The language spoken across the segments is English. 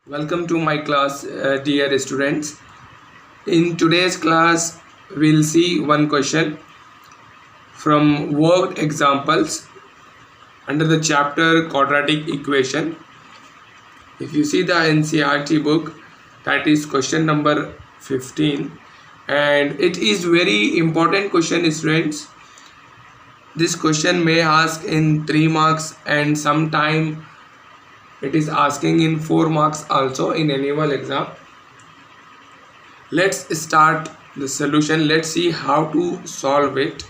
Welcome to my class, dear students. In today's class, we'll see one question from worked examples under the chapter quadratic equation. If you see the NCERT book, that is question number 15, and it is very important question, students. This question may ask in 3 marks and sometime it is asking in 4 marks also in annual exam. Let's start the solution. Let's see how to solve it.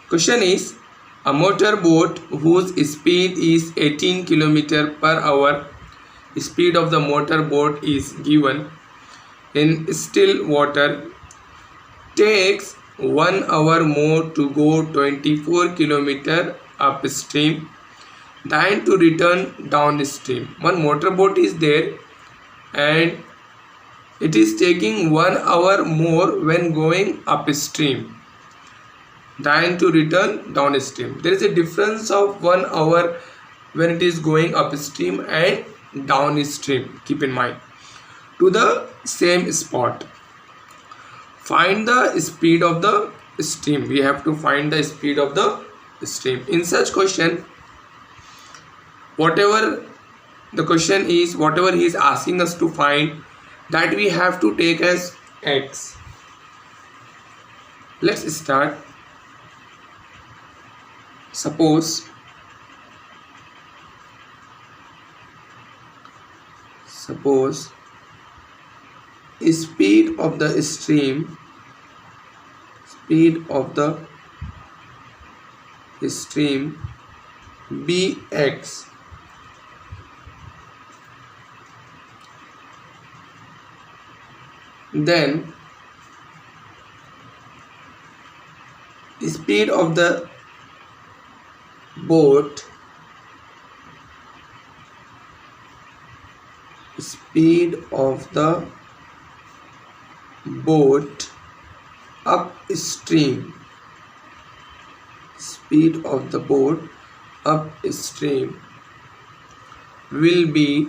Question is, a motorboat whose speed is 18 km per hour, speed of the motorboat is given in still water, takes 1 hour more to go 24 km upstream than to return downstream. One motorboat is there and it is taking 1 hour more when going upstream than to return downstream. There is a difference of 1 hour when it is going upstream and downstream. Keep in mind, to the same spot. Find the speed of the stream. We have to find the speed of the stream. In such question, whatever the question is, whatever he is asking us to find, that we have to take as x. Let's start. Suppose speed of the stream bx, then speed of the boat upstream, will be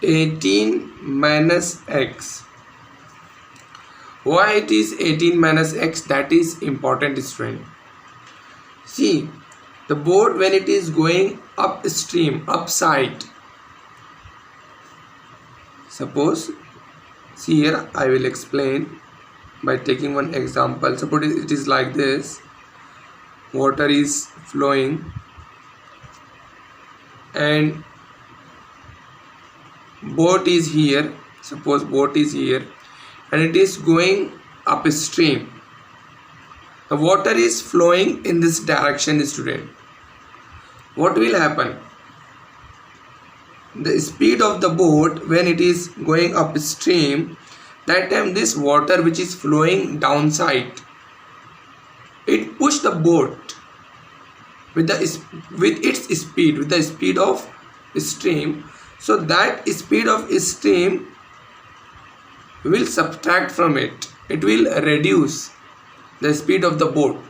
18 minus x. Why it is 18 minus x? That is important, student. See, the boat when it is going upstream, upside, suppose, see here I will explain by taking one example. Suppose it is like this. Water is flowing and boat is here. Suppose boat is here and it is going upstream. The water is flowing in this direction, student. What will happen? The speed of the boat when it is going upstream, that time this water which is flowing downside, it push the boat with its speed, with the speed of stream. So that speed of stream will subtract from it. It will reduce the speed of the boat.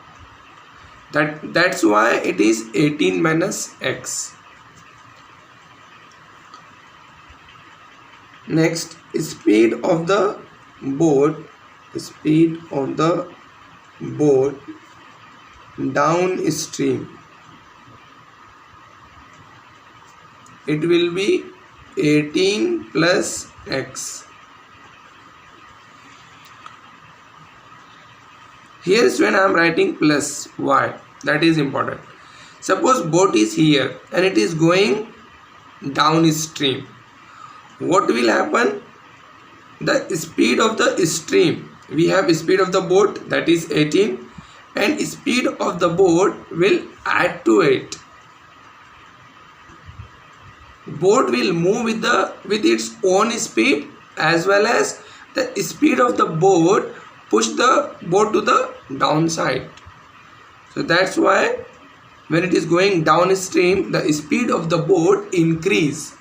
That's why it is 18 minus x. Next, speed of the boat downstream, it will be 18 plus x. Here is when I am writing plus y. That is important. Suppose boat is here and it is going downstream. What will happen? The speed of the stream, we have speed of the boat, that is 18, and speed of the boat will add to it. Boat will move with its own speed, as well as the speed of the boat push the boat to the downside. So that's why when it is going downstream, the speed of the boat increase.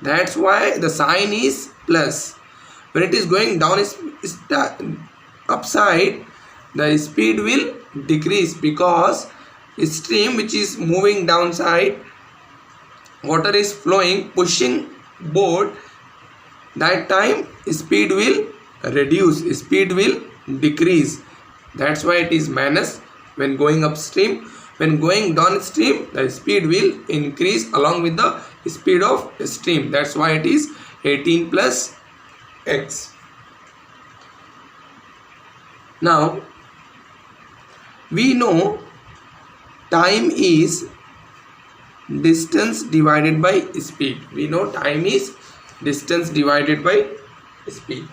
That's why the sign is plus. When it is going down upside, the speed will decrease because stream which is moving downside, water is flowing, pushing boat, that time speed will reduce, speed will decrease. That's why it is minus when going upstream. When going downstream, the speed will increase along with the speed of stream. That's why it is 18 plus x. Now we know time is distance divided by speed. We know time is distance divided by speed.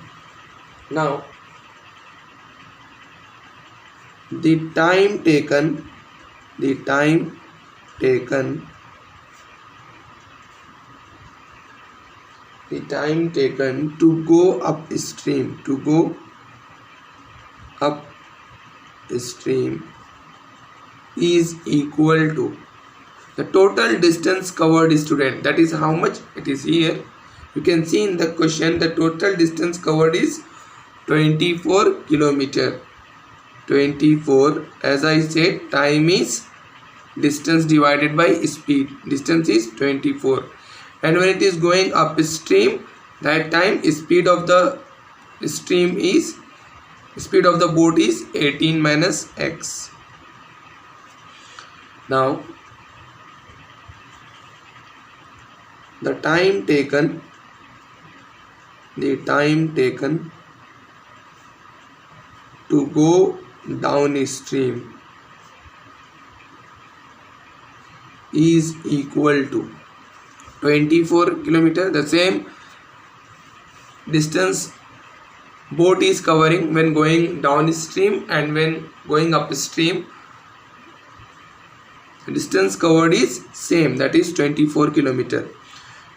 Now the time taken to go upstream, is equal to the total distance covered, student. That is how much it is here. You can see in the question the total distance covered is 24 kilometer. 24, as I said, time is distance divided by speed. Distance is 24, and when it is going upstream, that time speed of the boat is 18 minus x. Now the time taken to go downstream is equal to 24 kilometer. The same distance boat is covering when going downstream and when going upstream. The distance covered is same, that is 24 kilometer,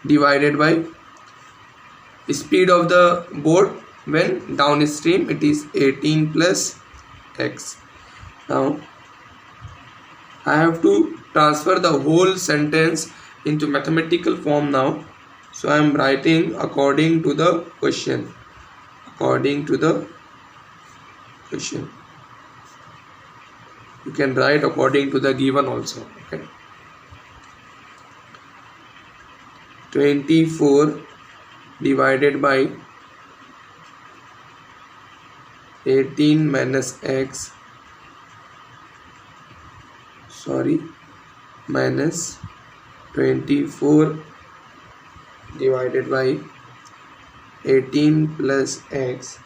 divided by speed of the boat when downstream, it is 18 plus x. Now I have to transfer the whole sentence into mathematical form now. So I am writing according to the question. You can write according to the given also. Okay. 24 divided by 18 minus x, minus 24 divided by 18 plus x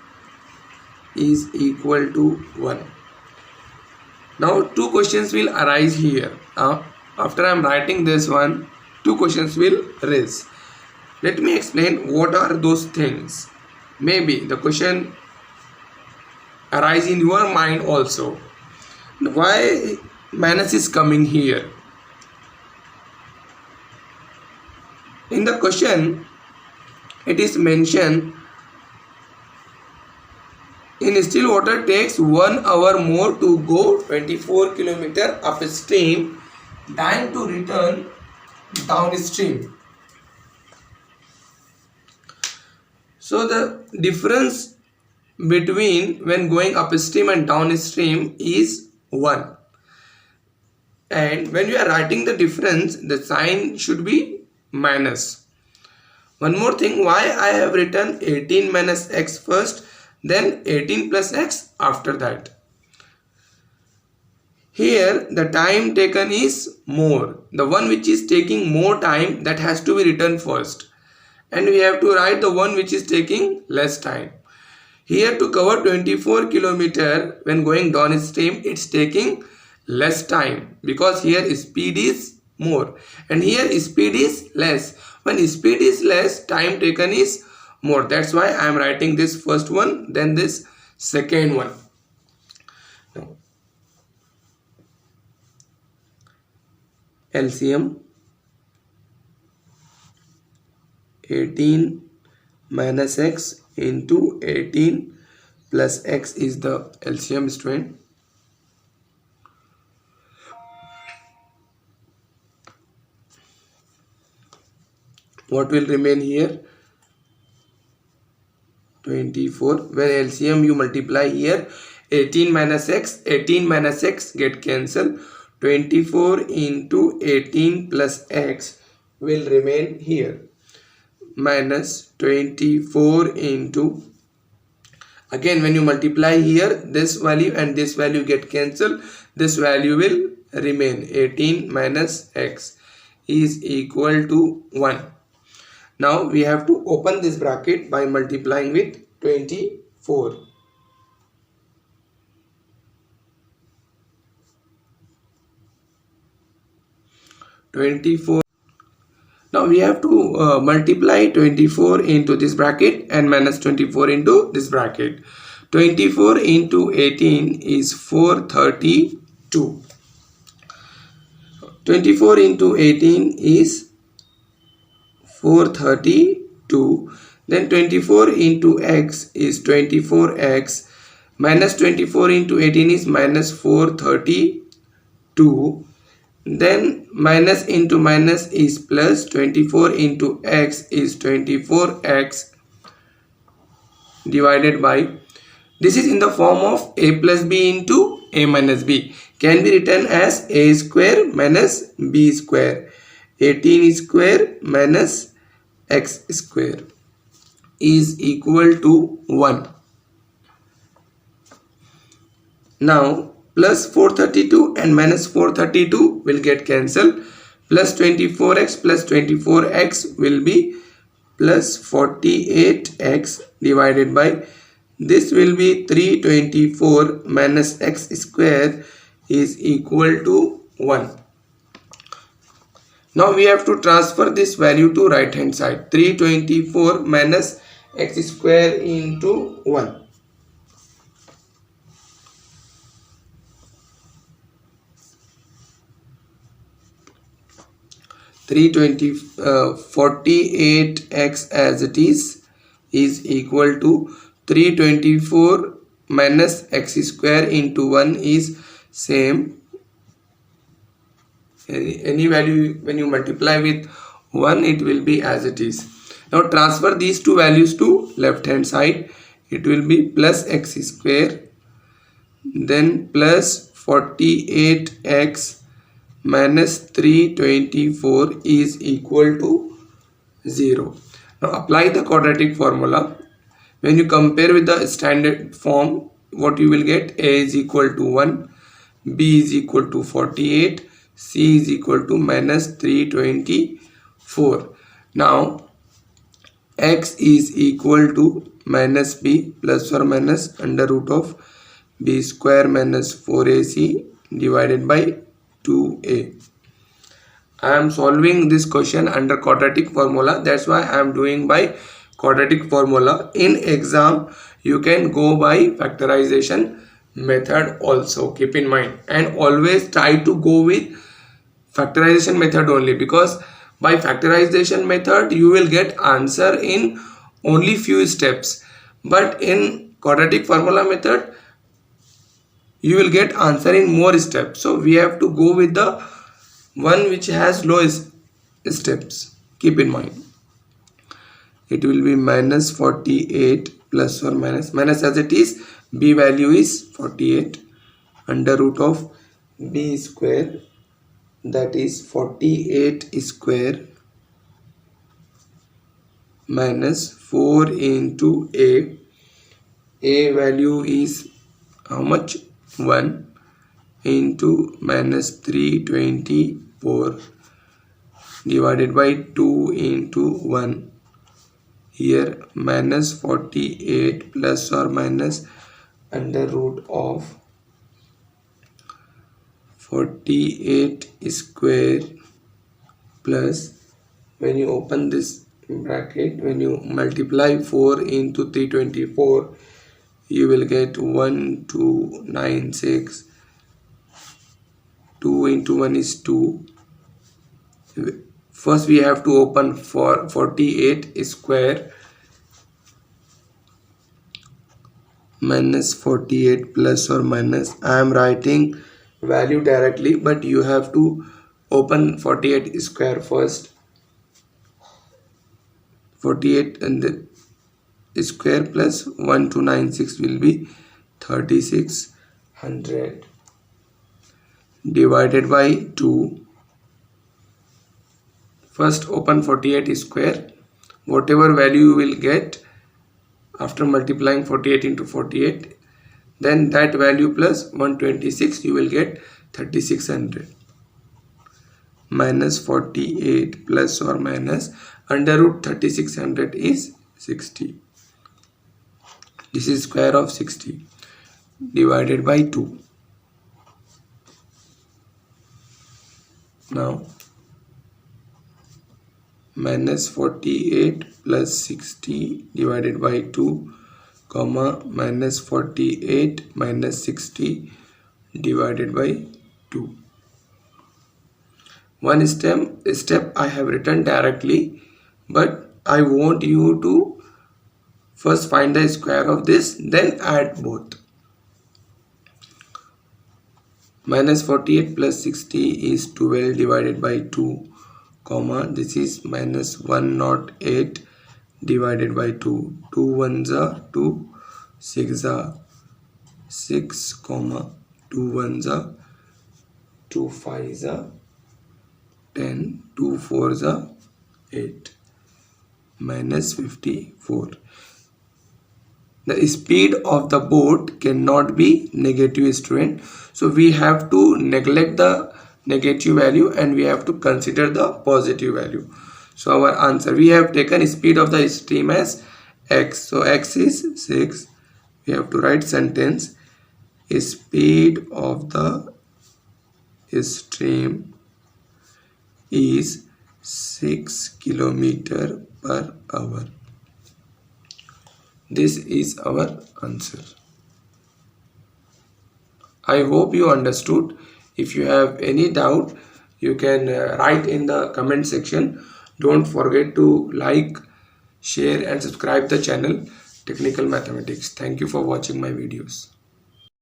is equal to 1. Now two questions will arise here. After I am writing this one, two questions will arise. Let me explain what are those things. Maybe the question arise in your mind also. Why minus is coming here? In the question it is mentioned, in still water takes 1 hour more to go 24 kilometer upstream than to return downstream. So the difference between when going upstream and downstream is 1, and when you are writing the difference, the sign should be minus. One more thing, why I have written 18 minus x first, then 18 plus x after that. Here the time taken is more. The one which is taking more time, that has to be written first, and we have to write the one which is taking less time. Here to cover 24 kilometer when going downstream, it's taking less time because here speed is more and here speed is less. When speed is less, time taken is more. That's why I am writing this first one, then this second one. Now, LCM 18 minus x into 18 plus x is the LCM, student. What will remain here? 24. When LCM you multiply here, 18 minus x get cancelled. 24 into 18 plus x will remain here, minus 24 into, again when you multiply here, this value and this value get cancelled, this value will remain. 18 minus x is equal to 1. Now we have to open this bracket by multiplying with 24. Now we have to multiply 24 into this bracket and minus 24 into this bracket. 24 into 18 is 432. 24 into 18 is 432. Then 24 into x is 24x. Minus 24 into 18 is minus 432. Then minus into minus is plus. 24 into x is 24x divided by, this is in the form of a plus b into a minus b, can be written as a square minus b square. 18 square minus x square is equal to 1. Now plus 432 and minus 432 will get cancelled. Plus 24x plus 24x will be plus 48x divided by, this will be 324 minus x square is equal to 1. Now we have to transfer this value to right hand side. 324 minus x square into 1. 48x as it is equal to 324 minus x square into 1 is same. Any value when you multiply with 1, it will be as it is. Now transfer these two values to left hand side. It will be plus x square, then plus 48x minus 324 is equal to 0. Now apply the quadratic formula. When you compare with the standard form, what you will get, a is equal to 1, b is equal to 48, c is equal to minus 324. Now x is equal to minus b plus or minus under root of b square minus 4ac divided by 2a. I am solving this question under quadratic formula. That's why I am doing by quadratic formula. In exam, you can go by factorization method also. Keep in mind, and always try to go with factorization method only, because by factorization method you will get answer in only few steps, but in quadratic formula method you will get answer in more steps. So we have to go with the one which has lowest steps. Keep in mind, it will be minus 48 plus or minus as it is, b value is 48 under root of b square, that is 48 square minus 4 into a value is how much, 1 into minus 324 divided by 2 into 1. Here minus 48 plus or minus under root of 48 square plus, when you open this bracket, when you multiply 4 into 324, you will get 1296. 2 into 1 is 2. First we have to open for 48 square minus 48 plus or minus, I am writing value directly, but you have to open 48 square first. 48 and the square plus 1296 will be 3600. divided by 2. First open 48 square. Whatever value you will get after multiplying 48 into 48, then that value plus 126 you will get 3600. Minus 48 plus or minus under root 3600 is 60. This is square of 60 divided by 2. Now minus 48 plus 60 divided by 2, comma minus 48 minus 60 divided by 2. One step I have written directly, but I want you to first find the square of this, then add both. Minus 48 plus 60 is 12 divided by 2, comma this is minus 108 divided by 2. 2 ones are 2, 6 are 6, comma 2 ones are 2, 5s are 10, 2 4s are 8, minus 54. The speed of the boat cannot be negative, student. So we have to neglect the negative value and we have to consider the positive value. So our answer, we have taken speed of the stream as x. So x is 6. We have to write sentence, speed of the stream is 6 km per hour. This is our answer. I hope you understood. If you have any doubt, you can write in the comment section. Don't forget to like, share and subscribe the channel Technical Mathematics. Thank you for watching my videos.